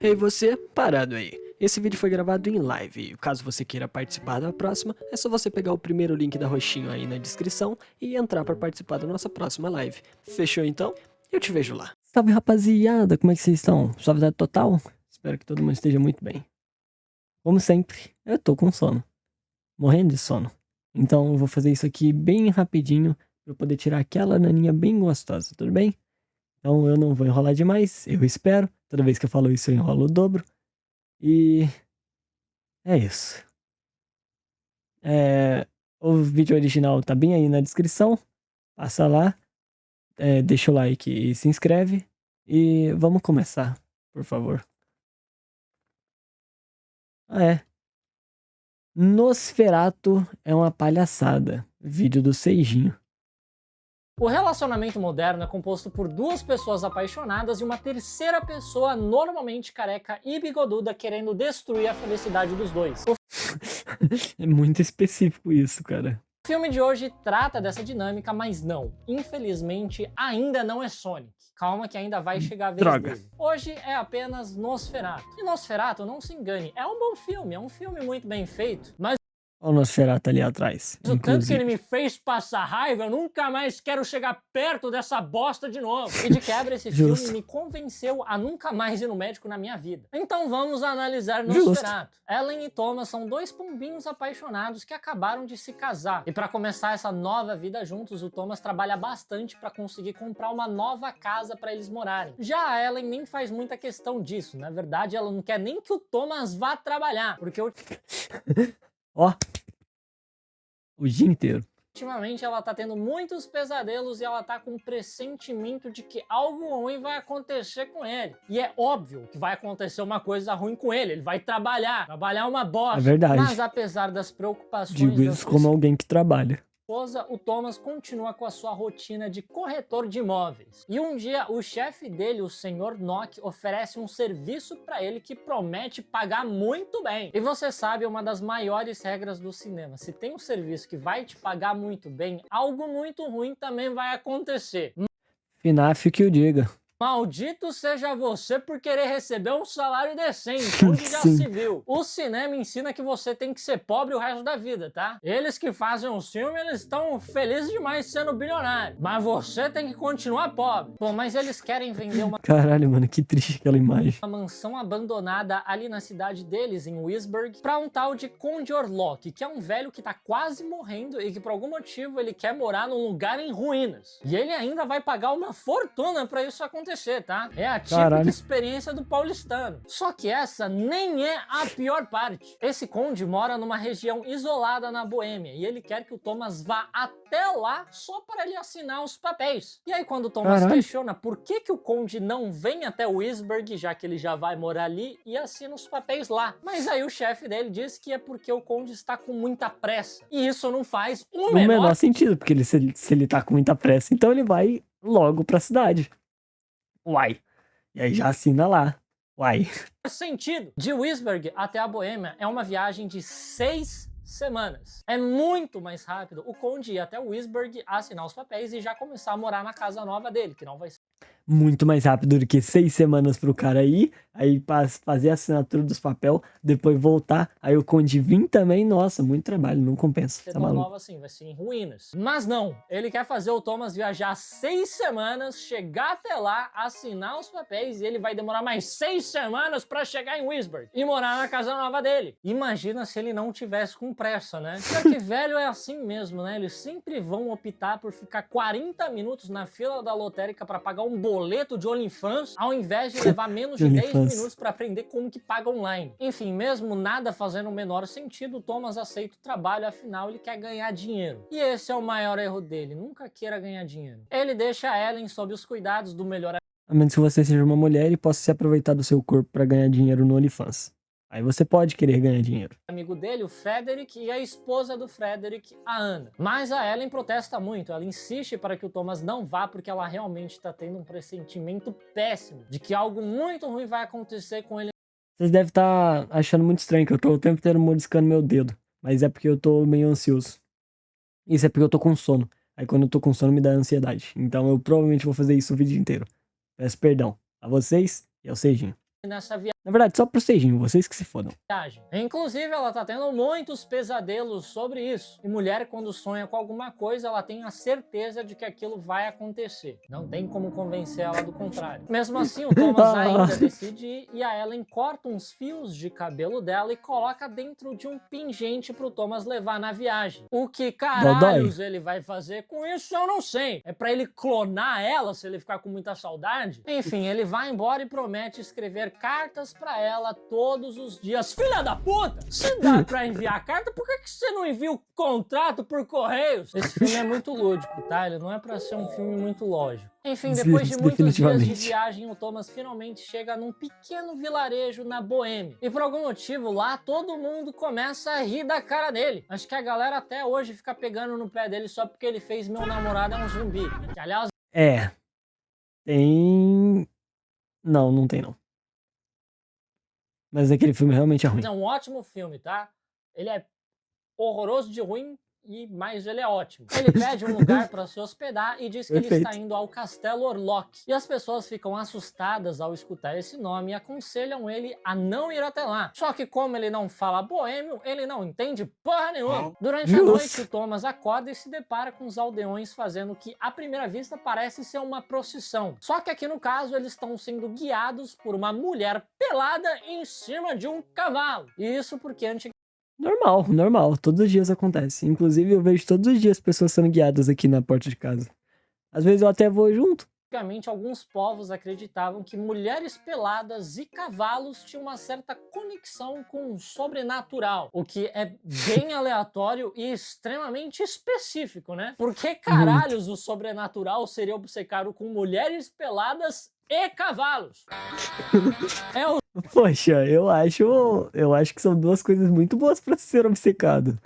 Ei você, parado aí. Esse vídeo foi gravado em live e caso você queira participar da próxima, é só você pegar o primeiro link da roxinho aí na descrição e entrar para participar da nossa próxima live. Fechou então? Eu te vejo lá. Salve rapaziada, como é que vocês estão? Suavidade total? Espero que todo mundo esteja muito bem. Como sempre, eu tô com sono. Morrendo de sono. Então eu vou fazer isso aqui bem rapidinho para eu poder tirar aquela naninha bem gostosa, tudo bem? Então eu não vou enrolar demais, eu espero. Toda vez que eu falo isso eu enrolo o dobro. E é isso. O vídeo original tá bem aí na descrição. Passa lá, deixa o like e se inscreve. E vamos começar, por favor. Nosferatu é uma palhaçada. Vídeo do Seijinho. O relacionamento moderno é composto por duas pessoas apaixonadas e uma terceira pessoa normalmente careca e bigoduda querendo destruir a felicidade dos dois. É muito específico isso, cara. O filme de hoje trata dessa dinâmica, mas não. Infelizmente, ainda não é Sonic. Calma que ainda vai chegar a vez Droga. dele. Hoje é apenas Nosferatu. E Nosferatu, não se engane, é um bom filme, é um filme muito bem feito, mas Olha o Nosferatu ali atrás. o tanto que Inclusive. ele me fez passar raiva, eu nunca mais quero chegar perto dessa bosta de novo. E de quebra, esse Justo. filme me convenceu a nunca mais ir no médico na minha vida. Então vamos analisar Justo. Nosferatu. Ellen e Thomas são dois pombinhos apaixonados que acabaram de se casar. E para começar essa nova vida juntos, o Thomas trabalha bastante para conseguir comprar uma nova casa para eles morarem. Já a Ellen nem faz muita questão disso. Na verdade, ela não quer nem que o Thomas vá trabalhar, porque Ó. O dia inteiro. ultimamente ela tá tendo muitos pesadelos e ela tá com um pressentimento de que algo ruim vai acontecer com ele. E é óbvio que vai acontecer uma coisa ruim com ele. Ele vai trabalhar uma bosta. É verdade. Mas apesar das preocupações Digo da isso sua como alguém que trabalha. esposa, o Thomas continua com a sua rotina de corretor de imóveis. E um dia o chefe dele, o Sr. Nock, oferece um serviço para ele que promete pagar muito bem. E você sabe, uma das maiores regras do cinema: se tem um serviço que vai te pagar muito bem, algo muito ruim também vai acontecer. FNAF que o diga. Maldito seja você por querer receber um salário decente, onde já Sim. se viu. O cinema ensina que você tem que ser pobre o resto da vida, tá? Eles que fazem o filme, eles estão felizes demais sendo bilionários. Mas você tem que continuar pobre. Bom, mas eles querem vender uma Caralho, mano, que triste aquela imagem. mansão abandonada ali na cidade deles, em Wisburg, pra um tal de Conde Orlok, que é um velho que tá quase morrendo e que por algum motivo ele quer morar num lugar em ruínas. E ele ainda vai pagar uma fortuna pra isso acontecer, tá? É a típica Caralho. experiência do paulistano. Só que essa nem é a pior parte. Esse conde mora numa região isolada na Boêmia e ele quer que o Thomas vá até lá só para ele assinar os papéis. E aí quando o Thomas Caralho. questiona por que o conde não vem até Wisburg, já que ele já vai morar ali, e assina os papéis lá. Mas aí o chefe dele diz que é porque o conde está com muita pressa. E isso não faz o No menor menor sentido, porque se ele tá com muita pressa, então ele vai logo pra cidade. Uai. E aí já assina lá. Uai. sentido. De Wisburg até a Boêmia é uma viagem de 6 semanas. É muito mais rápido o conde ir até Wisburg, assinar os papéis e já começar a morar na casa nova dele, que não vai ser Muito mais rápido do que 6 semanas pro cara ir, aí fazer a assinatura dos papel, depois voltar, aí o Conde vir também, nossa, muito trabalho, não compensa, tá tão maluco? nova assim, vai ser em ruínas. Mas não, ele quer fazer o Thomas viajar 6 semanas, chegar até lá, assinar os papéis e ele vai demorar mais 6 semanas pra chegar em Wisburg e morar na casa nova dele. Imagina se ele não tivesse com pressa, né? Porque velho é assim mesmo, né? Eles sempre vão optar por ficar 40 minutos na fila da lotérica pra pagar um boleto de OnlyFans, ao invés de levar menos de 10 OnlyFans. minutos para aprender como que paga online. Enfim, mesmo nada fazendo o menor sentido, o Thomas aceita o trabalho, afinal ele quer ganhar dinheiro. E esse é o maior erro dele, nunca queira ganhar dinheiro. Ele deixa a Ellen sob os cuidados do melhor A menos que você seja uma mulher e possa se aproveitar do seu corpo pra ganhar dinheiro no OnlyFans. Aí você pode querer ganhar dinheiro. amigo dele, o Frederick, e a esposa do Frederick, a Anna. Mas a Ellen protesta muito, ela insiste para que o Thomas não vá porque ela realmente está tendo um pressentimento péssimo de que algo muito ruim vai acontecer com ele. Vocês devem estar achando muito estranho que eu tô o tempo inteiro mordiscando meu dedo. Mas é porque eu tô meio ansioso. Isso é porque eu tô com sono. Aí quando eu tô com sono me dá ansiedade. Então eu provavelmente vou fazer isso o vídeo inteiro. Peço perdão a vocês e ao Seijinho. Nessa viagem. Na verdade, só pro Seijinho, vocês que se fodam. viagem. Inclusive, ela tá tendo muitos pesadelos sobre isso. E mulher, quando sonha com alguma coisa, ela tem a certeza de que aquilo vai acontecer. Não tem como convencer ela do contrário. Mesmo assim, o Thomas ainda decide ir e a Ellen corta uns fios de cabelo dela e coloca dentro de um pingente pro Thomas levar na viagem. O que caralhos ele vai fazer com isso, eu não sei. É pra ele clonar ela se ele ficar com muita saudade? Enfim, ele vai embora e promete escrever cartas pra ela todos os dias. Filha da puta! Se dá pra enviar carta, por que você não envia o contrato por correios? Esse filme é muito lúdico, tá? Ele não é pra ser um filme muito lógico. Enfim, depois de muitos dias de viagem, o Thomas finalmente chega num pequeno vilarejo na Boêmia. E por algum motivo, lá todo mundo começa a rir da cara dele. Acho que a galera até hoje fica pegando no pé dele só porque ele fez Meu Namorado é um Zumbi. Que, aliás... Tem... Não tem não. Mas aquele filme realmente é ruim. É um ótimo filme, tá? Ele é horroroso de ruim, mas ele é ótimo. Ele pede um lugar para se hospedar e diz que ele está indo ao Castelo Orlok. E as pessoas ficam assustadas ao escutar esse nome e aconselham ele a não ir até lá. Só que como ele não fala boêmio, ele não entende porra nenhuma. Durante a noite, o Thomas acorda e se depara com os aldeões fazendo o que, à primeira vista, parece ser uma procissão. Só que aqui no caso, eles estão sendo guiados por uma mulher pelada em cima de um cavalo. E isso porque antigamente... Normal. Todos os dias acontece. Inclusive, eu vejo todos os dias pessoas sendo guiadas aqui na porta de casa. Às vezes eu até vou junto. Antigamente, alguns povos acreditavam que mulheres peladas e cavalos tinham uma certa conexão com o sobrenatural, o que é bem aleatório e extremamente específico, né? Por que caralhos o sobrenatural seria obcecado com mulheres peladas e cavalos? Poxa, eu acho que são duas coisas muito boas pra ser obcecado.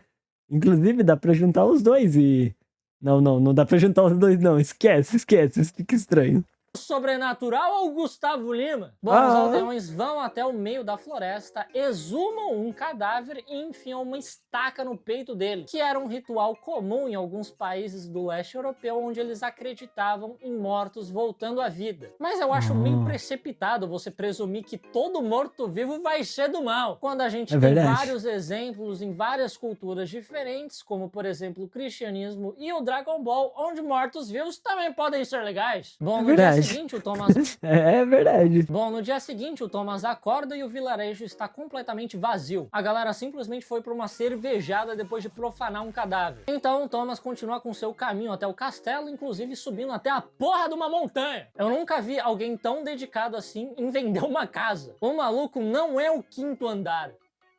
Inclusive, dá pra juntar os dois e... Não dá pra juntar os dois, não. Esquece, isso fica estranho. Sobrenatural ou Gustavo Lima? Bom, os aldeões vão até o meio da floresta, exumam um cadáver e enfiam uma estaca no peito dele, que era um ritual comum em alguns países do leste europeu, onde eles acreditavam em mortos voltando à vida. Mas eu acho meio precipitado você presumir que todo morto-vivo vai ser do mal, quando a gente tem vários exemplos em várias culturas diferentes, como por exemplo o cristianismo e o Dragon Ball, onde mortos-vivos também podem ser legais. Bom, no dia seguinte, o Thomas... É verdade. Bom, no dia seguinte, o Thomas acorda e o vilarejo está completamente vazio. A galera simplesmente foi para uma cervejada depois de profanar um cadáver. Então, o Thomas continua com seu caminho até o castelo, inclusive subindo até a porra de uma montanha. Eu nunca vi alguém tão dedicado assim em vender uma casa. O maluco não é o quinto andar.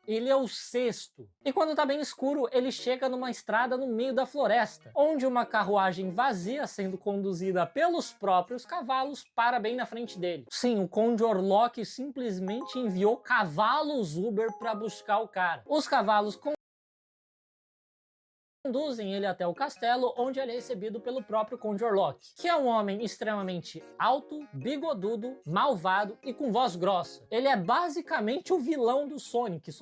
Ele é o sexto. E quando tá bem escuro, ele chega numa estrada no meio da floresta, onde uma carruagem vazia, sendo conduzida pelos próprios cavalos, para bem na frente dele. Sim, o Conde Orlok simplesmente enviou cavalos Uber para buscar o cara. Os cavalos conduzem ele até o castelo, onde ele é recebido pelo próprio Conde Orlok, que é um homem extremamente alto, bigodudo, malvado e com voz grossa. Ele é basicamente o vilão do Sonic,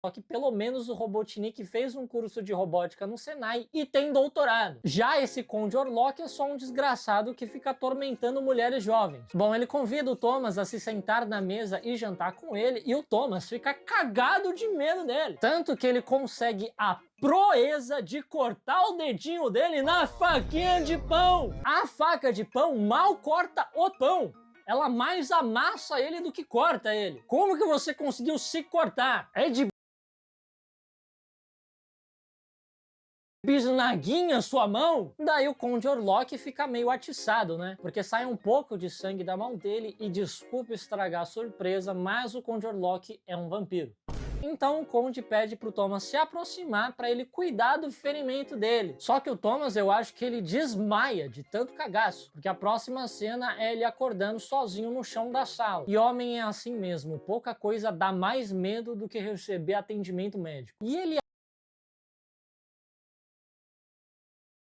só que pelo menos o Robotnik fez um curso de robótica no Senai e tem doutorado. Já esse Conde Orlok é só um desgraçado que fica atormentando mulheres jovens. Bom, ele convida o Thomas a se sentar na mesa e jantar com ele, e o Thomas fica cagado de medo dele. Tanto que ele consegue a proeza de cortar o dedinho dele na faquinha de pão. A faca de pão mal corta o pão. Ela mais amassa ele do que corta ele. Como que você conseguiu se cortar? É de bisnaguinha sua mão? Daí o Conde Orlok fica meio atiçado, né? Porque sai um pouco de sangue da mão dele e, desculpa estragar a surpresa, mas o Conde Orlok é um vampiro. Então o Conde pede pro Thomas se aproximar para ele cuidar do ferimento dele. Só que o Thomas, eu acho que ele desmaia de tanto cagaço, porque a próxima cena é ele acordando sozinho no chão da sala. E homem é assim mesmo, pouca coisa dá mais medo do que receber atendimento médico. E ele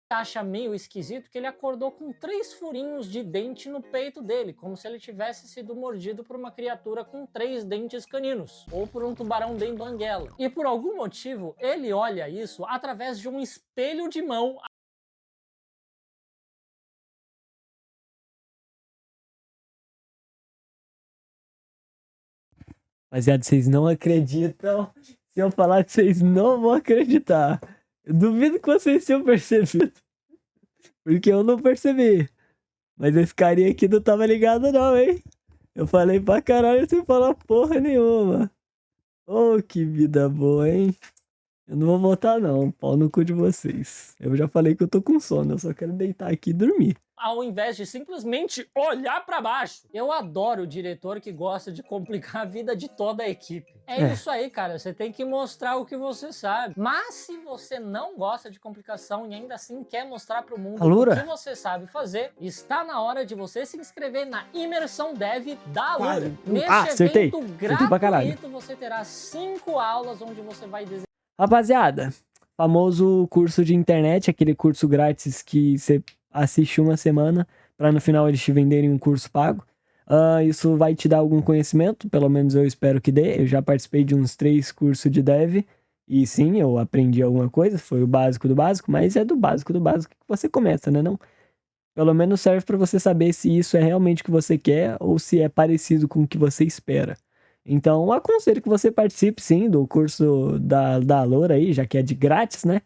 acha meio esquisito que ele acordou com 3 furinhos de dente no peito dele, como se ele tivesse sido mordido por uma criatura com 3 dentes caninos, ou por um tubarão bem banguela. E por algum motivo, ele olha isso através de um espelho de mão Rapaziada, vocês não acreditam. Se eu falar que vocês não vão acreditar. Eu duvido que vocês tenham percebido. Porque eu não percebi. Mas esse carinha aqui não tava ligado não, hein? Eu falei pra caralho sem falar porra nenhuma. Oh, que vida boa, hein? Eu não vou voltar não, pau no cu de vocês. Eu já falei que eu tô com sono, eu só quero deitar aqui e dormir. Ao invés de simplesmente olhar pra baixo. Eu adoro o diretor que gosta de complicar a vida de toda a equipe. É isso aí, cara. Você tem que mostrar o que você sabe. Mas se você não gosta de complicação e ainda assim quer mostrar pro mundo Alura? o que você sabe fazer, está na hora de você se inscrever na Imersão Dev da Alura. Neste acertei. evento Acertei pra caralho. gratuito, você terá 5 aulas onde você vai desenvolver. Rapaziada, famoso curso de internet, aquele curso grátis que você assiste uma semana pra no final eles te venderem um curso pago. Isso vai te dar algum conhecimento, pelo menos eu espero que dê. Eu já participei de uns 3 cursos de dev e sim, eu aprendi alguma coisa, foi o básico do básico, mas é do básico que você começa, né não? Pelo menos serve pra você saber se isso é realmente o que você quer ou se é parecido com o que você espera. Então, aconselho que você participe, sim, do curso da Alura aí, já que é de grátis, né?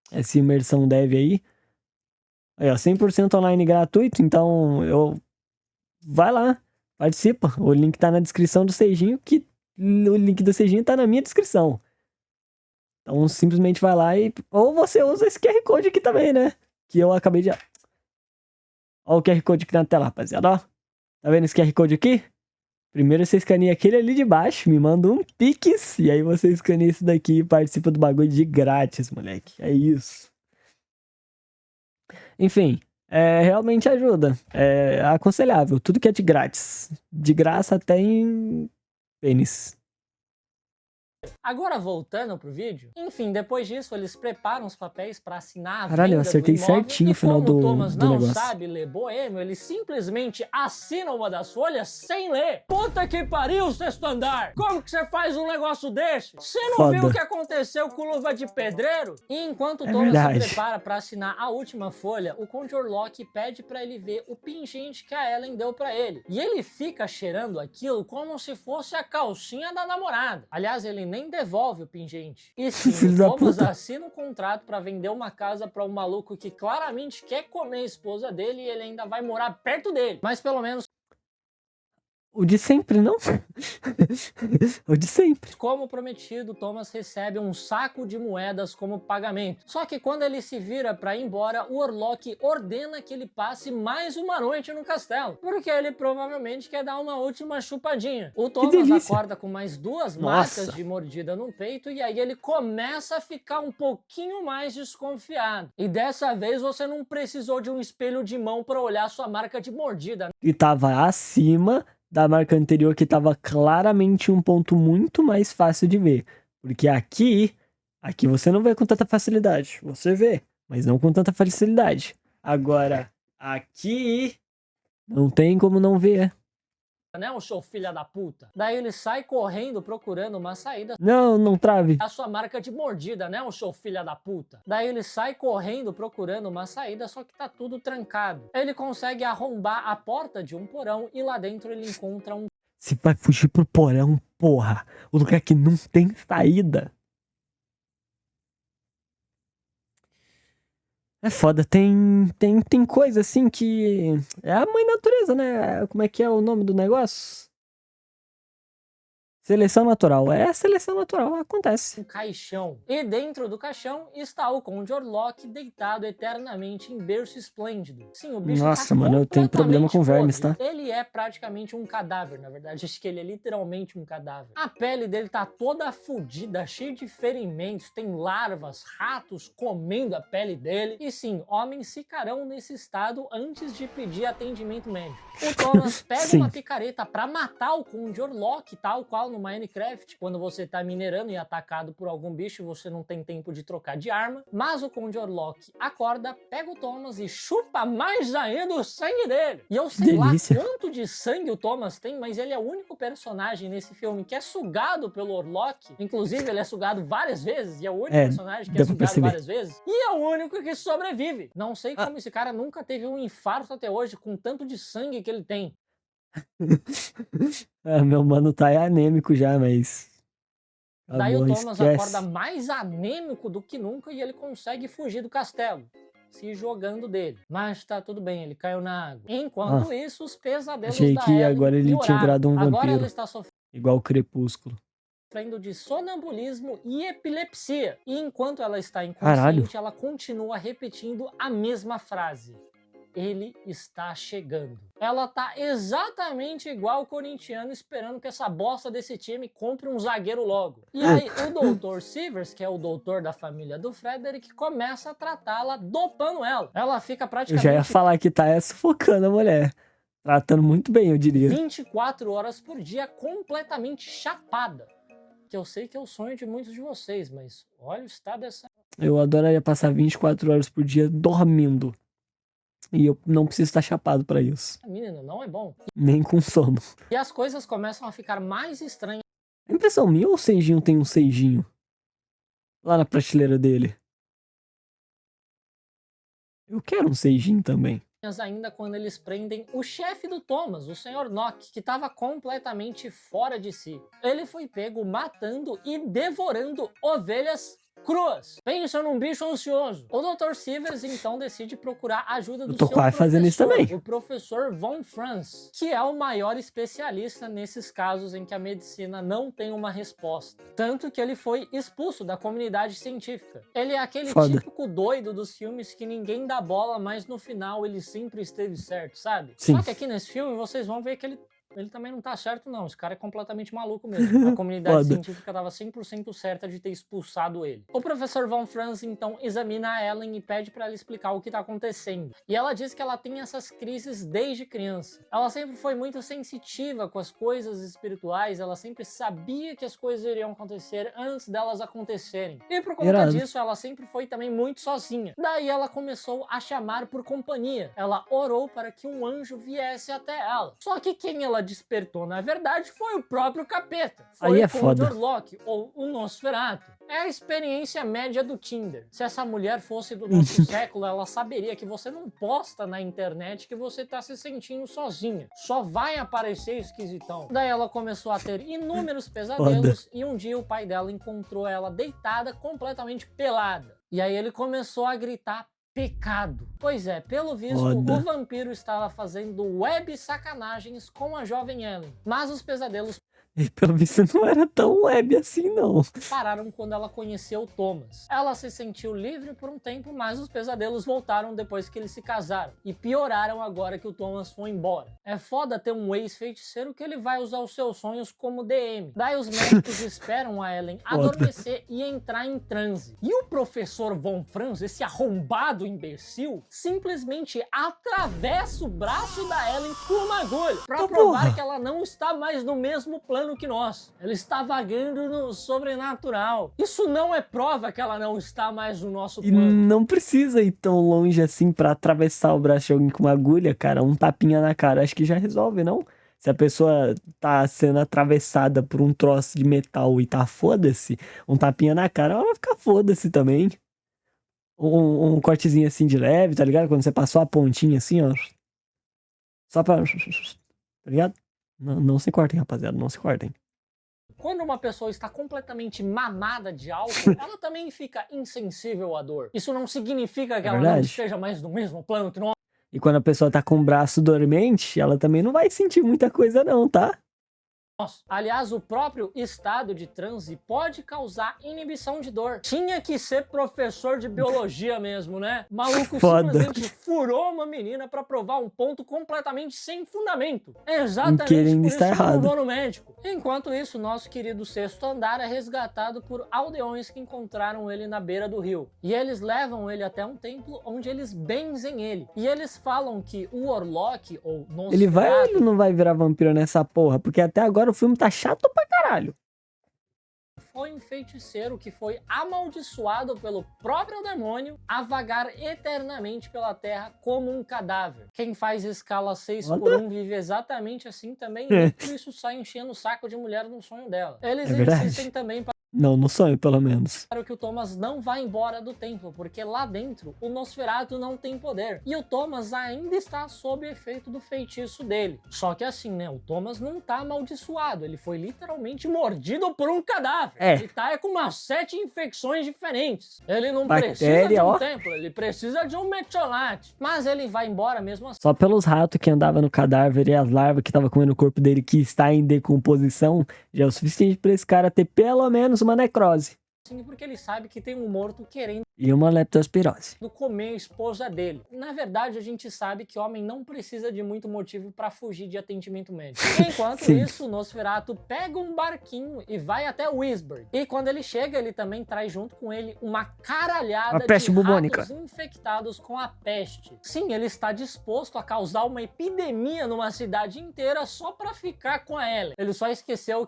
Essa imersão dev aí. Aí, ó, 100% online gratuito, então vai lá, participa. O link tá na descrição do Sejinho, que o link do Sejinho tá na minha descrição. Então, simplesmente vai lá e... Ou você usa esse QR Code aqui também, né? Que eu acabei de... Ó o QR Code aqui na tela, rapaziada, ó. Tá vendo esse QR Code aqui? Primeiro você escaneia aquele ali de baixo, me manda um Pix, e aí você escaneia isso daqui e participa do bagulho de grátis, moleque. É isso. Enfim, realmente ajuda. É aconselhável. Tudo que é de grátis. De graça até em pênis. Agora voltando pro vídeo, enfim, depois disso eles preparam os papéis pra assinar a Caralho, eu venda acertei do imóvel, certinho e o final como o do Thomas não negócio. sabe ler boêmio, ele simplesmente assina uma das folhas sem ler. Puta que pariu, sexto andar! Como que você faz um negócio desse? Você não Foda. viu o que aconteceu com Luva de Pedreiro? E enquanto o É Thomas verdade. se prepara pra assinar a última folha, o Conde Orlok pede pra ele ver o pingente que a Ellen deu pra ele. E ele fica cheirando aquilo como se fosse a calcinha da namorada. Aliás, ele nem devolve o pingente. E sim, Filho o da Thomas puta. assina um contrato pra vender uma casa pra um maluco que claramente quer comer a esposa dele e ele ainda vai morar perto dele. Mas pelo menos, O de sempre, não? O de sempre. como prometido, Thomas recebe um saco de moedas como pagamento. Só que quando ele se vira pra ir embora, o Orlok ordena que ele passe mais uma noite no castelo, porque ele provavelmente quer dar uma última chupadinha. O Thomas delícia. acorda com mais 2 Nossa. marcas de mordida no peito e aí ele começa a ficar um pouquinho mais desconfiado. E dessa vez você não precisou de um espelho de mão pra olhar sua marca de mordida. E tava acima da marca anterior, que tava claramente um ponto muito mais fácil de ver. Porque aqui você não vê com tanta facilidade. Você vê, mas não com tanta facilidade. Agora, aqui não tem como não ver. Né, o seu filho da puta? Daí ele sai correndo procurando uma saída. Não trave. A sua marca de mordida, né, o seu filho da puta? Daí ele sai correndo procurando uma saída, só que tá tudo trancado. Ele consegue arrombar a porta de um porão e lá dentro ele encontra um... Você vai fugir pro porão, porra. O lugar que não tem saída. É foda, tem coisa assim que... É a mãe natureza, né? Como é que é o nome do negócio? Seleção natural. É seleção natural, acontece. um caixão. E dentro do caixão está o Conde Orlok deitado eternamente em berço esplêndido. Sim, o bicho Nossa, tá mano, eu tenho problema com completamente vermes, podre. tá? Ele é praticamente um cadáver, na verdade. Acho que ele é literalmente um cadáver. A pele dele tá toda fodida, cheia de ferimentos, tem larvas, ratos comendo a pele dele. E sim, homens ficarão nesse estado antes de pedir atendimento médico. O Thomas pega Sim. uma picareta pra matar o Conde Orlok, tal qual no Minecraft, quando você tá minerando e é atacado por algum bicho, você não tem tempo de trocar de arma. Mas o Conde Orlok acorda, pega o Thomas e chupa mais ainda o sangue dele. E eu sei Delícia. lá quanto de sangue o Thomas tem, mas ele é o único personagem nesse filme que é sugado pelo Orlok. Inclusive, ele é sugado várias vezes, e é o único personagem que é deu pra sugado perceber. várias vezes. E é o único que sobrevive. Não sei como esse cara nunca teve um infarto até hoje com tanto de sangue que ele tem. Ah, meu mano tá anêmico já, mas... Daí o Acabou, Thomas esquece. acorda mais anêmico do que nunca e ele consegue fugir do castelo, se jogando dele. Mas tá tudo bem, ele caiu na água. Enquanto isso, os pesadelos Achei da que Ellen agora ele tinha pioraram. virado um Agora ela vampiro. está sofrendo Igual o Crepúsculo. de sonambulismo e epilepsia. E enquanto ela está Caralho. inconsciente, ela continua repetindo a mesma frase. Ele está chegando. Ela tá exatamente igual o corintiano esperando que essa bosta desse time compre um zagueiro logo. E aí o Dr. Sivers, que é o doutor da família do Frederick, começa a tratá-la, dopando ela. Ela fica Eu praticamente já ia falar que tá sufocando a mulher. Tratando muito bem, eu diria. 24 horas por dia, completamente chapada. Que eu sei que é o sonho de muitos de vocês, mas olha o estado dessa... Eu adoraria passar 24 horas por dia dormindo. E eu não preciso estar chapado pra isso. menina, não é bom. Nem com sono. E as coisas começam a ficar mais estranhas É impressão minha ou o Seijinho tem um Seijinho? Lá na prateleira dele. Eu quero um Seijinho também. ainda quando eles prendem o chefe do Thomas, o Sr. Nock, que estava completamente fora de si. Ele foi pego matando e devorando ovelhas cruas. Pensa num bicho ansioso. O Dr. Sivers então decide procurar a ajuda do seu quase fazendo isso também. o professor Von Franz, que é o maior especialista nesses casos em que a medicina não tem uma resposta. Tanto que ele foi expulso da comunidade científica. Ele é aquele típico doido dos filmes que ninguém dá bola, mas no final ele sempre esteve certo, sabe? Sim. Só que aqui nesse filme vocês vão ver que ele também não tá certo, não. Esse cara é completamente maluco mesmo. A comunidade científica tava 100% certa de ter expulsado ele. O professor Von Franz, então, examina a Ellen e pede para ela explicar o que tá acontecendo. E ela diz que ela tem essas crises desde criança. Ela sempre foi muito sensitiva com as coisas espirituais, ela sempre sabia que as coisas iriam acontecer antes delas acontecerem. E por conta disso, ela sempre foi também muito sozinha. Daí ela começou a chamar por companhia. Ela orou para que um anjo viesse até ela. Só que quem ela despertou, na verdade, foi o próprio capeta. Foi o Conde Orlok, ou o Nosferatu. É a experiência média do Tinder. Se essa mulher fosse do nosso século, ela saberia que você não posta na internet que você tá se sentindo sozinha. Só vai aparecer esquisitão. Daí ela começou a ter inúmeros pesadelos e um dia o pai dela encontrou ela deitada, completamente pelada. E aí ele começou a gritar: pecado. Pois é, pelo visto, o vampiro estava fazendo web sacanagens com a jovem Ellen. Mas os pesadelos... E pelo visto não era tão web assim, não. Pararam quando ela conheceu Thomas. Ela se sentiu livre por um tempo, mas os pesadelos voltaram depois que eles se casaram. E pioraram agora que o Thomas foi embora. É foda ter um ex-feiticeiro que ele vai usar os seus sonhos como DM. Daí os médicos esperam a Ellen adormecer e entrar em transe. E o professor Von Franz, esse arrombado imbecil, simplesmente atravessa o braço da Ellen com uma agulha. Pra provar que ela não está mais no mesmo plano que nós. Ela está vagando no sobrenatural. Isso não é prova que ela não está mais no nosso plano. E não precisa ir tão longe assim pra atravessar o braço de alguém com uma agulha, cara. Um tapinha na cara, acho que já resolve, não? Se a pessoa tá sendo atravessada por um troço de metal e tá foda-se, um tapinha na cara, ela vai ficar foda-se também. Um cortezinho assim de leve, tá ligado? Quando você passou a pontinha assim, ó. Só pra... Tá ligado? Não se cortem, rapaziada, não se cortem. Quando uma pessoa está completamente mamada de álcool, ela também fica insensível à dor. Isso não significa que ela não esteja mais no mesmo plano que nós. E quando a pessoa tá com o braço dormente, ela também não vai sentir muita coisa não, tá? Aliás, o próprio estado de transe pode causar inibição de dor. Tinha que ser professor de biologia mesmo, né? O maluco simplesmente furou uma menina pra provar um ponto completamente sem fundamento. Exatamente por isso que eu não vou no médico. Enquanto isso, nosso querido sexto andar é resgatado por aldeões que encontraram ele na beira do rio. E eles levam ele até um templo onde eles benzem ele. E eles falam que o Orlok, ou Nosferatu... Ele vai ou ele não vai virar vampiro nessa porra? Porque até agora o filme tá chato pra caralho. Foi um feiticeiro que foi amaldiçoado pelo próprio demônio a vagar eternamente pela terra como um cadáver. Quem faz escala 6x1 vive exatamente assim também, e por isso sai enchendo o saco de mulher no sonho dela. Eles insistem também para Não, no sonho, pelo menos. Claro que o Thomas não vai embora do templo, porque lá dentro o Nosferatu não tem poder. E o Thomas ainda está sob o efeito do feitiço dele. Só que assim, né, o Thomas não tá amaldiçoado, ele foi literalmente mordido por um cadáver. Ele tá com umas 7 infecções diferentes. Ele não precisa de um templo, ele precisa de um metiolate. Mas ele vai embora mesmo assim. Só pelos ratos que andavam no cadáver e as larvas que estavam comendo o corpo dele que está em decomposição, já é o suficiente para esse cara ter pelo menos uma necrose. Porque ele sabe que tem um morto querendo e uma leptospirose comer a esposa dele. Na verdade, a gente sabe que homem não precisa de muito motivo para fugir de atendimento médico. Enquanto isso, o Nosferatu pega um barquinho e vai até Wisburg. E quando ele chega, ele também traz junto com ele uma caralhada de ratos infectados com a peste. Sim, ele está disposto a causar uma epidemia numa cidade inteira só para ficar com a Ellen. Ele só esqueceu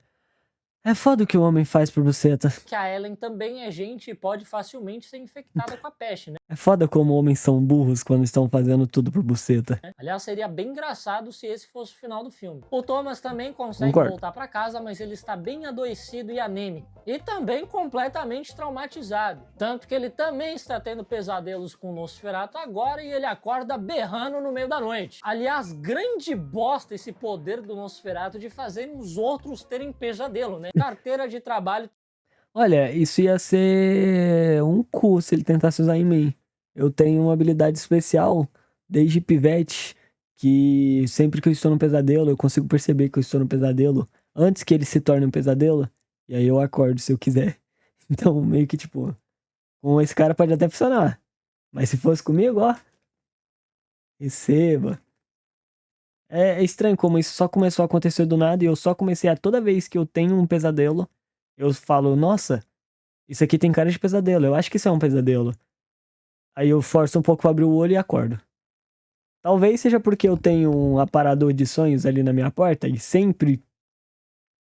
é foda o que o homem faz por buceta. Que a Ellen também é gente e pode facilmente ser infectada com a peste, né? É foda como homens são burros quando estão fazendo tudo por buceta. Aliás, seria bem engraçado se esse fosse o final do filme. O Thomas também consegue voltar pra casa, mas ele está bem adoecido e anêmico. E também completamente traumatizado. Tanto que ele também está tendo pesadelos com o Nosferatu agora e ele acorda berrando no meio da noite. Aliás, grande bosta esse poder do Nosferatu de fazer os outros terem pesadelo, né? Carteira de trabalho. Olha, isso ia ser um cu se ele tentasse usar em mim. Eu tenho uma habilidade especial desde pivete, que sempre que eu estou no pesadelo, eu consigo perceber que eu estou no pesadelo antes que ele se torne um pesadelo, e aí eu acordo se eu quiser. Então, meio que tipo, com esse cara pode até funcionar. Mas se fosse comigo, ó, receba. É estranho como isso só começou a acontecer do nada e eu só comecei a toda vez que eu tenho um pesadelo, eu falo, nossa, isso aqui tem cara de pesadelo, eu acho que isso é um pesadelo. Aí eu forço um pouco pra abrir o olho e acordo. Talvez seja porque eu tenho um aparador de sonhos ali na minha porta e sempre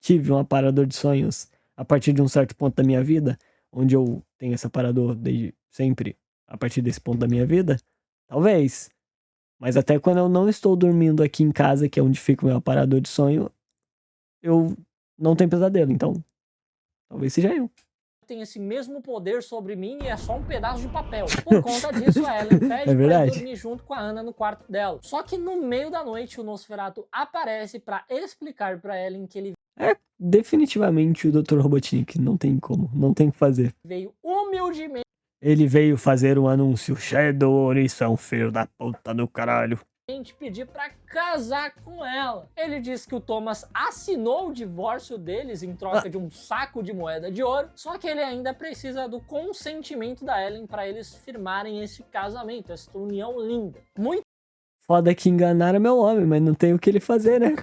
tive um aparador de sonhos a partir de um certo ponto da minha vida, onde eu tenho esse aparador desde sempre a partir desse ponto da minha vida. Talvez. Mas até quando eu não estou dormindo aqui em casa, que é onde fica o meu aparador de sonho, eu não tenho pesadelo, então talvez seja eu. Tem esse mesmo poder sobre mim e é só um pedaço de papel. Por conta disso, a Ellen pede pra dormir junto com a Anna no quarto dela. Só que no meio da noite, o Nosferatu aparece pra explicar pra Ellen que ele é definitivamente o Dr. Robotnik, não tem como, não tem o que fazer. Veio humildemente. Ele veio fazer um anúncio. Shadow, isso é um filho da puta do caralho. Pedir pra casar com ela. Ele disse que o Thomas assinou o divórcio deles em troca de um saco de moeda de ouro, só que ele ainda precisa do consentimento da Ellen para eles firmarem esse casamento, essa união linda. Muito foda que enganaram meu homem, mas não tem o que ele fazer, né?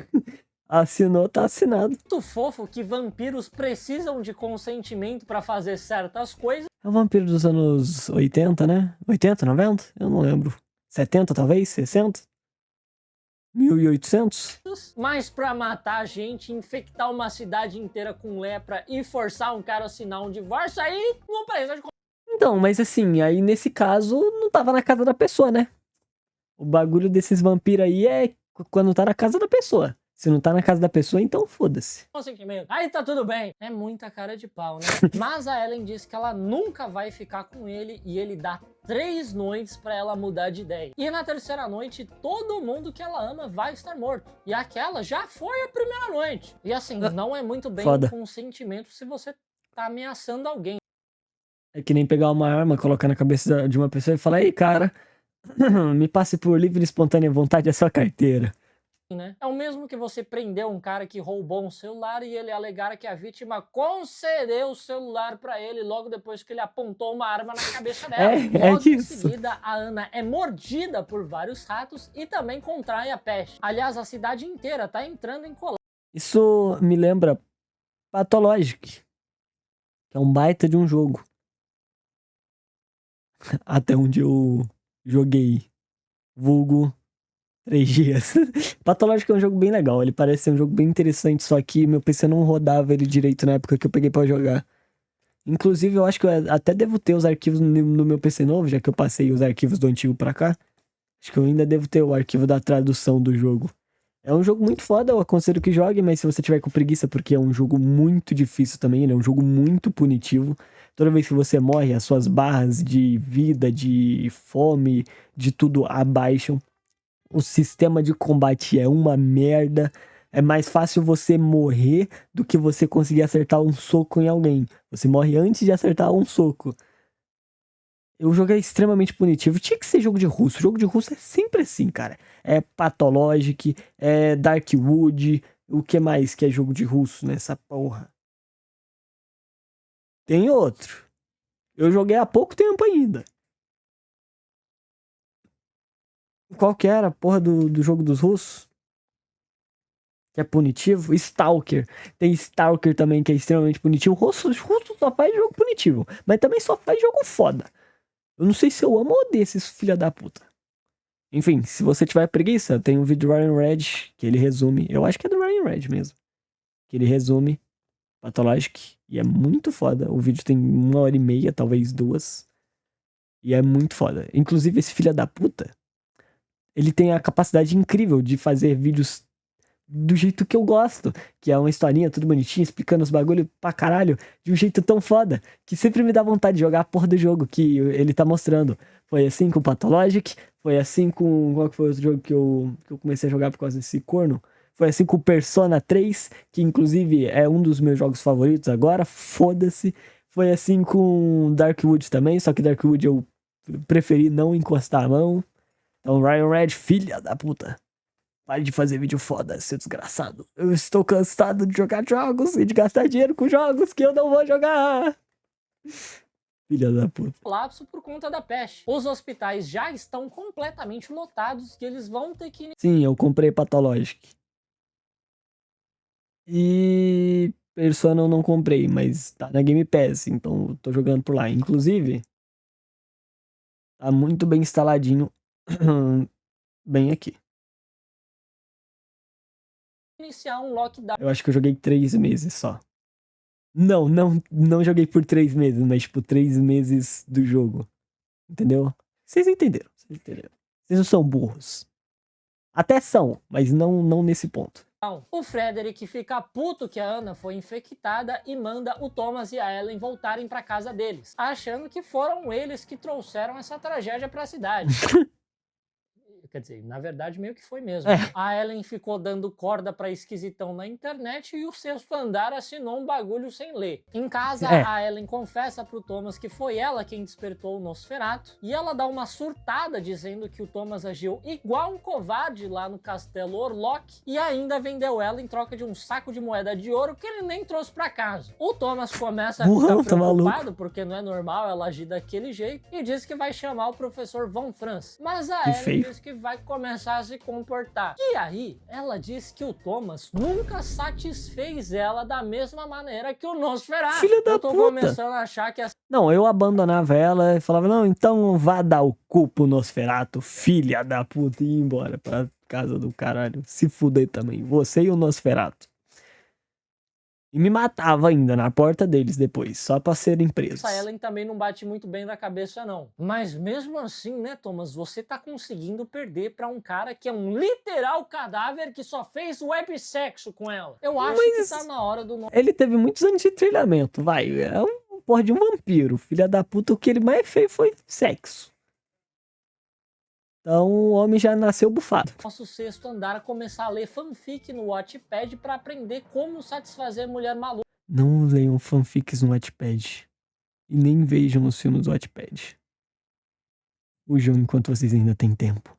Assinou, tá assinado. Muito fofo que vampiros precisam de consentimento pra fazer certas coisas. É um vampiro dos anos 80, né? 80, 90? Eu não lembro. 70 talvez? 60? 1800? Mas pra matar a gente, infectar uma cidade inteira com lepra e forçar um cara a assinar um divórcio, aí não precisa de... Então, mas assim, aí nesse caso não tava na casa da pessoa, né? O bagulho desses vampiros aí é quando tá na casa da pessoa. Se não tá na casa da pessoa, então foda-se. Aí tá tudo bem. É muita cara de pau, né? Mas a Ellen diz que ela nunca vai ficar com ele e ele dá 3 noites pra ela mudar de ideia. E na terceira noite, todo mundo que ela ama vai estar morto. E aquela já foi a primeira noite. E assim, não é muito bem um consentimento se você tá ameaçando alguém. É que nem pegar uma arma, colocar na cabeça de uma pessoa e falar, ei, cara, me passe por livre e espontânea vontade a sua carteira. Né? É o mesmo que você prender um cara que roubou um celular e ele alegar que a vítima concedeu o celular pra ele logo depois que ele apontou uma arma na cabeça dela. Logo em seguida, a Anna é mordida por vários ratos e também contrai a peste. Aliás, a cidade inteira tá entrando em colapso. Isso me lembra Pathologic, que é um baita de um jogo. Até onde eu joguei. Vulgo 3 dias. Pathologic é um jogo bem legal, ele parece ser um jogo bem interessante, só que meu PC não rodava ele direito na época que eu peguei pra jogar. Inclusive, eu acho que eu até devo ter os arquivos no meu PC novo, já que eu passei os arquivos do antigo pra cá. Acho que eu ainda devo ter o arquivo da tradução do jogo. É um jogo muito foda, eu aconselho que jogue, mas se você tiver com preguiça, porque é um jogo muito difícil também, ele é um jogo muito punitivo. Toda vez que você morre, as suas barras de vida, de fome, de tudo abaixam. O sistema de combate é uma merda. É mais fácil você morrer do que você conseguir acertar um soco em alguém. Você morre antes de acertar um soco. O jogo é extremamente punitivo. Tinha que ser jogo de russo. Jogo de russo é sempre assim, cara. É Pathologic, é Darkwood. O que mais que é jogo de russo nessa porra? Tem outro. Eu joguei há pouco tempo ainda. Qual que era a porra do jogo dos russos? Que é punitivo? Stalker. Tem Stalker também, que é extremamente punitivo. Russo só faz jogo punitivo. Mas também só faz jogo foda. Eu não sei se eu amo ou odeio esses filha da puta. Enfim, se você tiver preguiça, tem um vídeo do Ryan Red que ele resume. Eu acho que é do Ryan Red mesmo. Que ele resume Pathologic. E é muito foda. O vídeo tem 1h30, talvez 2. E é muito foda. Inclusive, esse filho da puta, ele tem a capacidade incrível de fazer vídeos do jeito que eu gosto. Que é uma historinha tudo bonitinha, explicando os bagulho pra caralho, de um jeito tão foda, que sempre me dá vontade de jogar a porra do jogo que ele tá mostrando. Foi assim com Pathologic, foi assim com... Qual que foi outro jogo que eu comecei a jogar por causa desse corno? Foi assim com Persona 3, que inclusive é um dos meus jogos favoritos agora, foda-se. Foi assim com Darkwood também, só que Darkwood eu preferi não encostar a mão. Então, Ryan Red, filha da puta. Pare de fazer vídeo foda, seu desgraçado. Eu estou cansado de jogar jogos e de gastar dinheiro com jogos que eu não vou jogar. Filha da puta. Colapso por conta da peste. Os hospitais já estão completamente lotados e eles vão ter que... Sim, eu comprei Pathologic. E Persona eu não comprei, mas tá na Game Pass, então eu tô jogando por lá. Inclusive, tá muito bem instaladinho. Bem aqui. iniciar um lockdown. Eu acho que eu joguei 3 meses só. Não joguei por 3 meses, mas tipo 3 meses do jogo. Entendeu? Vocês entenderam. Vocês não são burros. Até são, mas não nesse ponto. O Frederick fica puto que a Ana foi infectada e manda o Thomas e a Ellen voltarem pra casa deles, achando que foram eles que trouxeram essa tragédia pra cidade. Quer dizer, na verdade meio que foi mesmo. A Ellen ficou dando corda pra esquisitão na internet e o sexto andar assinou um bagulho sem ler. Em casa, a Ellen confessa pro Thomas que foi ela quem despertou o Nosferatu e ela dá uma surtada dizendo que o Thomas agiu igual um covarde lá no castelo Orlok e ainda vendeu ela em troca de um saco de moeda de ouro que ele nem trouxe pra casa. O Thomas começa a ficar preocupado porque não é normal ela agir daquele jeito e diz que vai chamar o professor Von Franz. Mas a Ellen diz que vai começar a se comportar. E aí, ela diz que o Thomas nunca satisfez ela da mesma maneira que o Nosferatu. Filha da puta! Eu tô começando a achar que... Não, eu abandonava ela e falava, não, então vá dar o cu pro Nosferatu, filha da puta, e ir embora pra casa do caralho. Se fuder também, você e o Nosferatu. E me matava ainda na porta deles depois, só pra serem presos. Essa Ellen também não bate muito bem na cabeça, não. Mas mesmo assim, né, Thomas, você tá conseguindo perder pra um cara que é um literal cadáver que só fez websexo com ela. Eu acho que tá na hora do... Ele teve muitos anos de treinamento, vai. É um porra de um vampiro. Filha da puta, o que ele mais fez foi sexo. Então o homem já nasceu bufado. Nosso sexto andar a começar a ler fanfic no Wattpad pra aprender como satisfazer mulher maluca. Não leiam fanfics no Wattpad. E nem vejam os filmes do Wattpad. Fujam enquanto vocês ainda têm tempo.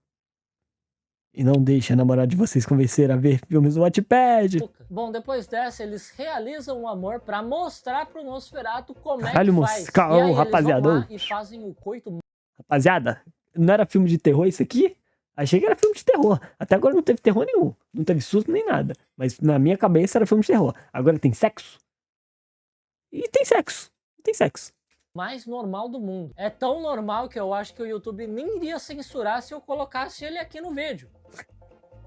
E não deixem a namorada de vocês convencer a ver filmes do Wattpad. Bom, depois dessa, eles realizam o amor pra mostrar pro Nosferatu como é que faz. Calma, e aí rapaziada. Eles vão lá e fazem o coito. Rapaziada, não era filme de terror isso aqui? Achei que era filme de terror. Até agora não teve terror nenhum. Não teve susto nem nada. Mas na minha cabeça era filme de terror. Agora tem sexo? E tem sexo. Tem sexo. Mais normal do mundo. É tão normal que eu acho que o YouTube nem iria censurar se eu colocasse ele aqui no vídeo.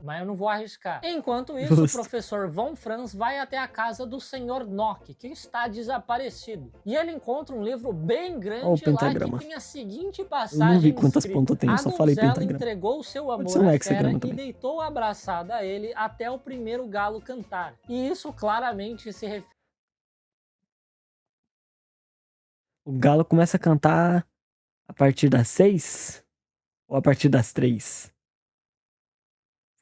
mas eu não vou arriscar. Enquanto isso, o professor Von Franz vai até a casa do Sr. Nock, que está desaparecido. E ele encontra um livro bem grande lá que tem a seguinte passagem. Eu não vi quantas escrita: pontas tem, eu só falei a donzela pentagrama. entregou seu amor um à hexagrama fera também. e deitou abraçada a ele até o primeiro galo cantar. E isso claramente se refere. O galo começa a cantar a partir das 6 ou a partir das 3?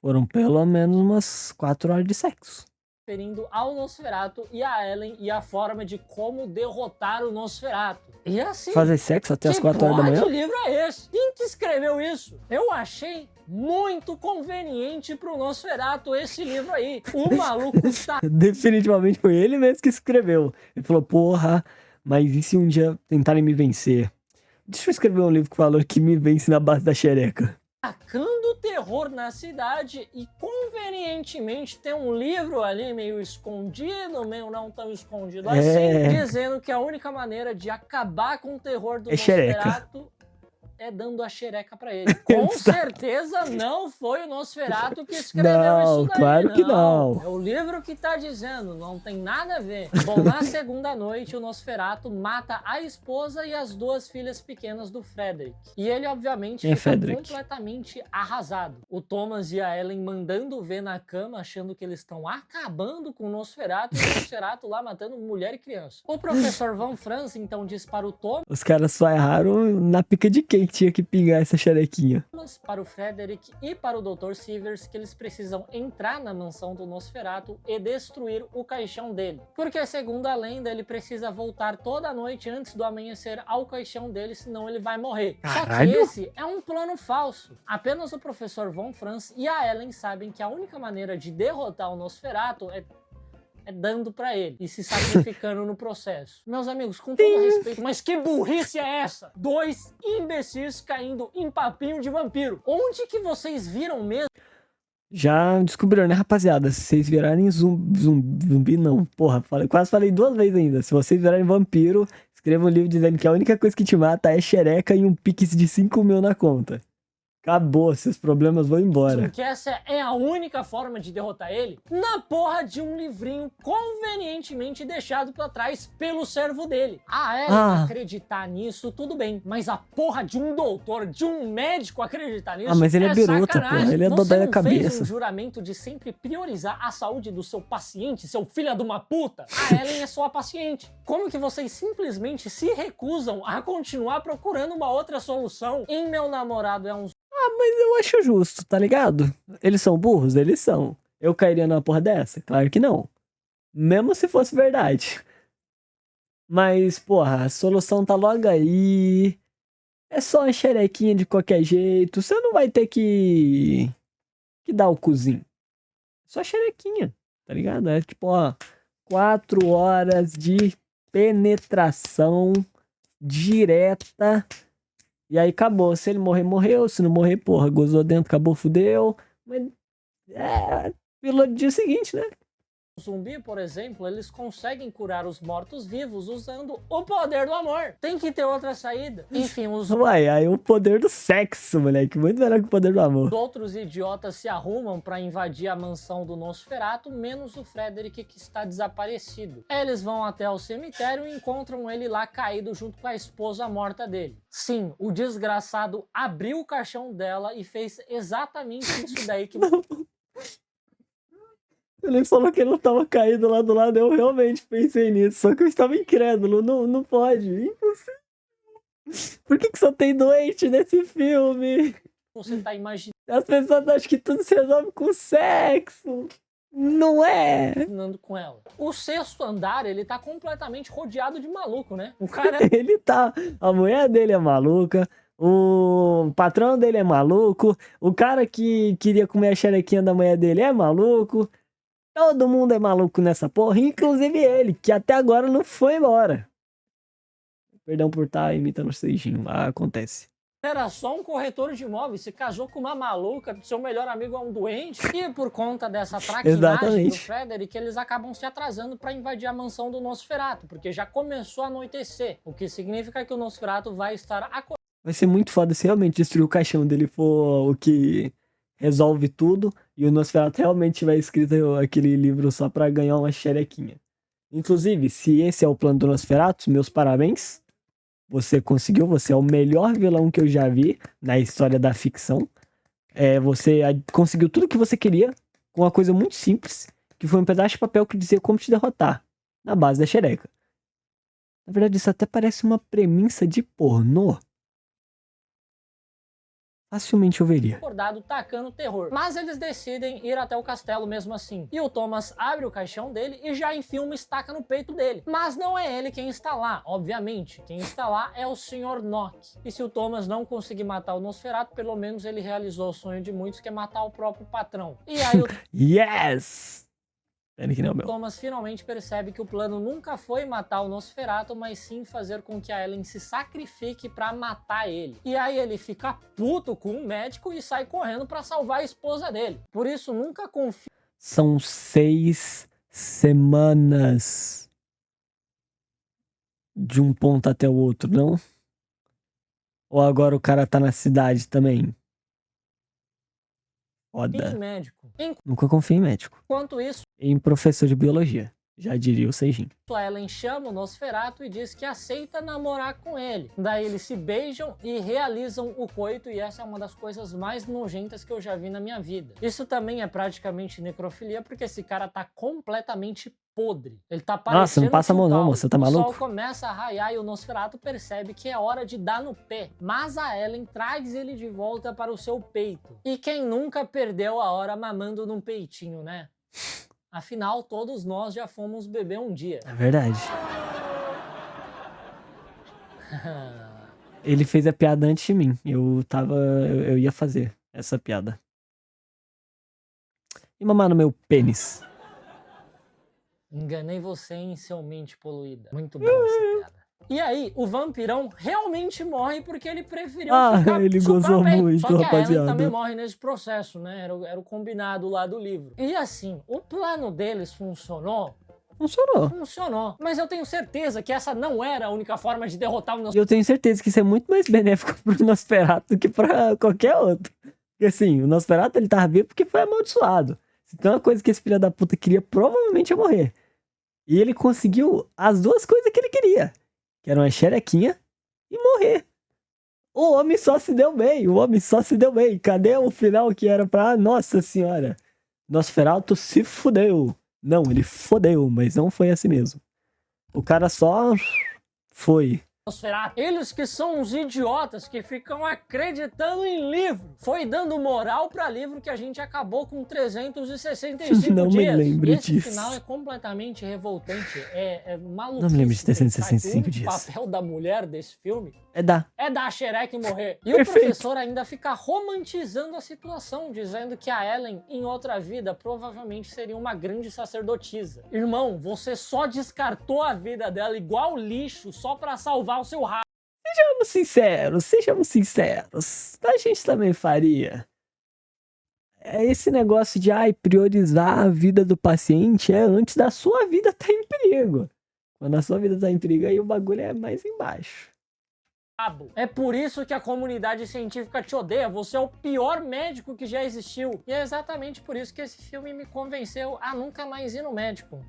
Foram pelo menos umas 4 horas de sexo. Referindo ao Nosferatu e a Ellen e a forma de como derrotar o Nosferatu. E assim, Fazer sexo até as 4 horas da manhã? Que livro é esse? Quem que escreveu isso? Eu achei muito conveniente pro Nosferatu esse livro aí. O maluco tá... Definitivamente foi ele mesmo que escreveu. Ele falou, porra, mas e se um dia tentarem me vencer? Deixa eu escrever um livro com valor que me vence na base da xereca. Tacando terror na cidade e convenientemente tem um livro ali meio escondido, meio não tão escondido assim, dizendo que a única maneira de acabar com o terror do Nosferatu é dando a xereca pra ele. Com certeza não foi o Nosferatu que escreveu isso daí. Claro que não. É o livro que tá dizendo, não tem nada a ver. Bom, na segunda noite, o Nosferatu mata a esposa e as 2 filhas pequenas do Frederick. E ele, obviamente, fica completamente arrasado. O Thomas e a Ellen mandando ver na cama, achando que eles estão acabando com o Nosferatu e o Nosferatu lá matando mulher e criança. O professor Von Franz, então, diz para o Thomas... Os caras só erraram na pica de quem tinha que pingar essa xerequinha. Para o Frederick e para o Dr. Sivers que eles precisam entrar na mansão do Nosferatu e destruir o caixão dele. Porque, segundo a lenda, ele precisa voltar toda noite antes do amanhecer ao caixão dele, senão ele vai morrer. Caralho. Só que esse é um plano falso. Apenas o professor Von Franz e a Ellen sabem que a única maneira de derrotar o Nosferatu é dando pra ele e se sacrificando no processo. Meus amigos, com todo respeito, mas que burrice é essa? 2 imbecis caindo em papinho de vampiro. Onde que vocês viram mesmo? Já descobriram, né, rapaziada? Se vocês virarem zumbi não. Porra, quase falei 2 vezes ainda. Se vocês virarem vampiro, escreva um livro dizendo que a única coisa que te mata é xereca e um pix de 5 mil na conta. Acabou, seus problemas vão embora. Que essa é a única forma de derrotar ele? Na porra de um livrinho convenientemente deixado pra trás pelo servo dele. A Ellen acreditar nisso, tudo bem. Mas a porra de um doutor, de um médico acreditar nisso, mas ele é biruta, porra. Ele é dodói da cabeça. Você não fez um juramento de sempre priorizar a saúde do seu paciente, seu filho de uma puta? A Ellen é sua paciente. Como que vocês simplesmente se recusam a continuar procurando uma outra solução? Em Meu Namorado é um... Mas eu acho justo, tá ligado? Eles são burros? Eles são. Eu cairia numa porra dessa? Claro que não. Mesmo se fosse verdade. Mas, porra, a solução tá logo aí. É só uma xerequinha de qualquer jeito. Você não vai ter que dar o cozinho. Só xerequinha, tá ligado? É tipo, ó, 4 horas de penetração direta. E aí acabou. Se ele morrer, morreu. Se não morrer, porra, gozou dentro, acabou, fudeu. Mas pelo dia seguinte, né? Zumbi, por exemplo, eles conseguem curar os mortos-vivos usando o poder do amor. Tem que ter outra saída. Enfim, os... Uai, aí o poder do sexo, moleque. Muito melhor que o poder do amor. outros idiotas se arrumam pra invadir a mansão do Nosferatu, menos o Frederick, que está desaparecido. Eles vão até o cemitério e encontram ele lá caído junto com a esposa morta dele. Sim, o desgraçado abriu o caixão dela e fez exatamente isso daí que... Ele falou que ele não tava caído lá do lado, eu realmente pensei nisso, só que eu estava incrédulo, não pode, impossível. Por que só tem doente nesse filme? Você tá imaginando As pessoas acham que tudo se resolve com sexo, não é? com ela. O 6º andar, ele tá completamente rodeado de maluco, né? O cara... Ele tá, a mulher dele é maluca, o patrão dele é maluco, o cara que queria comer a xerequinha da mulher dele é maluco. Todo mundo é maluco nessa porra, inclusive ele, que até agora não foi embora. Perdão por estar imitando o Seijinho, mas acontece. Era só um corretor de imóveis, se casou com uma maluca, seu melhor amigo é um doente. E por conta dessa traquinagem do Frederick, eles acabam se atrasando para invadir a mansão do Nosferatu, porque já começou a anoitecer, o que significa que o Nosferatu vai estar acordado. Vai ser muito foda se realmente destruir o caixão dele for o que resolve tudo. e o Nosferatu realmente tiver escrito aquele livro só pra ganhar uma xerequinha. Inclusive, se esse é o plano do Nosferatu, meus parabéns. Você conseguiu, você é o melhor vilão que eu já vi na história da ficção. Você conseguiu tudo que você queria com uma coisa muito simples, que foi um pedaço de papel que dizia como te derrotar, na base da xereca. Na verdade, isso até parece uma premissa de pornô. Facilmente eu veria. Acordado tacando terror. Mas eles decidem ir até o castelo mesmo assim. E o Thomas abre o caixão dele e já enfia uma estaca no peito dele. Mas não é ele quem está lá, obviamente. Quem está lá é o Sr. Nock. E se o Thomas não conseguir matar o Nosferatu, pelo menos ele realizou o sonho de muitos, que é matar o próprio patrão. E aí o Yes! Pera que não é o meu. Thomas finalmente percebe que o plano nunca foi matar o Nosferatu, mas sim fazer com que a Ellen se sacrifique pra matar ele. E aí ele fica puto com o médico e sai correndo pra salvar a esposa dele. Por isso nunca confia. São 6 semanas de um ponto até o outro, não? Ou agora o cara tá na cidade também? Em Foda. médico. Nunca confio em médico. Enquanto isso, Em professor de biologia. Já diria o Seijin. a Ellen chama o Nosferatu e diz que aceita namorar com ele. Daí eles se beijam e realizam o coito, e essa é uma das coisas mais nojentas que eu já vi na minha vida. Isso também é praticamente necrofilia, porque esse cara tá completamente podre. Ele tá parecendo Nossa, não passa a mão não, Paulo. você tá O maluco? sol começa a raiar e o Nosferatu percebe que é hora de dar no pé. Mas a Ellen traz ele de volta para o seu peito. E quem nunca perdeu a hora mamando num peitinho, né? Afinal, todos nós já fomos beber um dia. É verdade. Ele fez a piada antes de mim. Eu ia fazer essa piada. E mamar no meu pênis. Enganei você em seu mente poluída. Muito bom essa piada. E aí, o vampirão realmente morre porque ele preferiu ficar ele super gozou bem. muito, Só que a Ellen rapaziada. também morre nesse processo, né? Era o combinado lá do livro. E assim, o plano deles funcionou? Funcionou. Funcionou. Mas eu tenho certeza que essa não era a única forma de derrotar o E Nosferatu. eu tenho certeza que isso é muito mais benéfico pro Nosferatu do que pra qualquer outro. Porque assim, o Nosferatu ele tava vivo porque foi amaldiçoado. Se tem uma coisa que esse filho da puta queria, provavelmente ia morrer. E ele conseguiu as duas coisas que ele queria. Que era uma xerequinha e morrer. O homem só se deu bem. O homem só se deu bem. Cadê o final que era pra... Nossa senhora. Nosferatu se fudeu. Não, ele fodeu, mas não foi assim mesmo. O cara só foi. Nosferatu. Eles que são uns idiotas que ficam acreditando em livro. Foi dando moral pra livro que a gente acabou com 365 Não me dias. lembro E esse disso. final é completamente revoltante. É maluquice. Não me lembro de pensar que 365 dias. O papel da mulher desse filme É dar. é dar a xereca e morrer. E Perfeito. o professor ainda fica romantizando a situação, dizendo que a Ellen, em outra vida, provavelmente seria uma grande sacerdotisa. Irmão, você só descartou a vida dela igual lixo só pra salvar o seu rabo. Sejamos sinceros. A gente também faria. É esse negócio de priorizar a vida do paciente antes da sua vida estar em perigo. Quando a sua vida está em perigo, aí o bagulho é mais embaixo. É por isso que a comunidade científica te odeia. Você é o pior médico que já existiu. E é exatamente por isso que esse filme me convenceu a nunca mais ir no médico.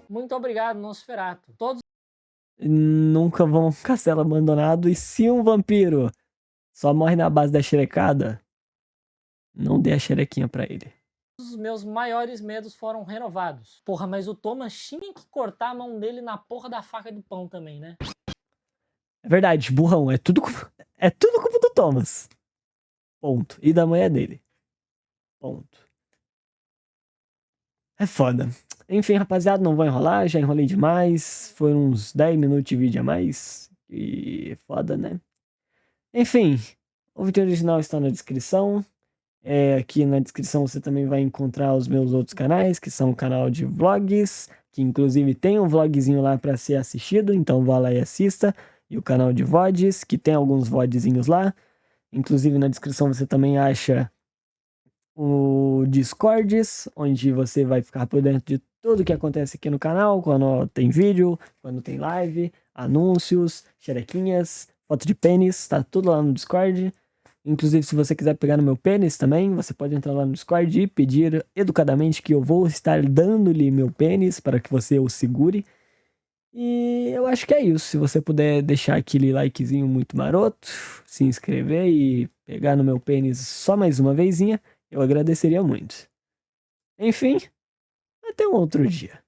Muito obrigado, Nosferatu. Todos Nunca vão a um castelo abandonado. E se um vampiro só morre na base da xerecada, não dê a xerequinha pra ele. os meus maiores medos foram renovados. Porra, mas o Thomas tinha que cortar a mão dele na porra da faca de pão também, né? É verdade, burrão. É tudo culpa do Thomas. Ponto. E da mulher dele. Ponto. É foda. Enfim, rapaziada, não vou enrolar. Já enrolei demais. Foram uns 10 minutos de vídeo a mais. E foda, né? Enfim, o vídeo original está na descrição. Aqui na descrição você também vai encontrar os meus outros canais, que são o canal de vlogs, que inclusive tem um vlogzinho lá para ser assistido, então vá lá e assista. E o canal de VODs, que tem alguns VODzinhos lá. Inclusive na descrição você também acha o Discords, onde você vai ficar por dentro de tudo que acontece aqui no canal, quando tem vídeo, quando tem live, anúncios, xerequinhas, foto de pênis, tá tudo lá no Discord. Inclusive, se você quiser pegar no meu pênis também, você pode entrar lá no Discord e pedir educadamente que eu vou estar dando-lhe meu pênis para que você o segure. E eu acho que é isso. Se você puder deixar aquele likezinho muito maroto, se inscrever e pegar no meu pênis só mais uma vezinha, eu agradeceria muito. Enfim, até um outro dia.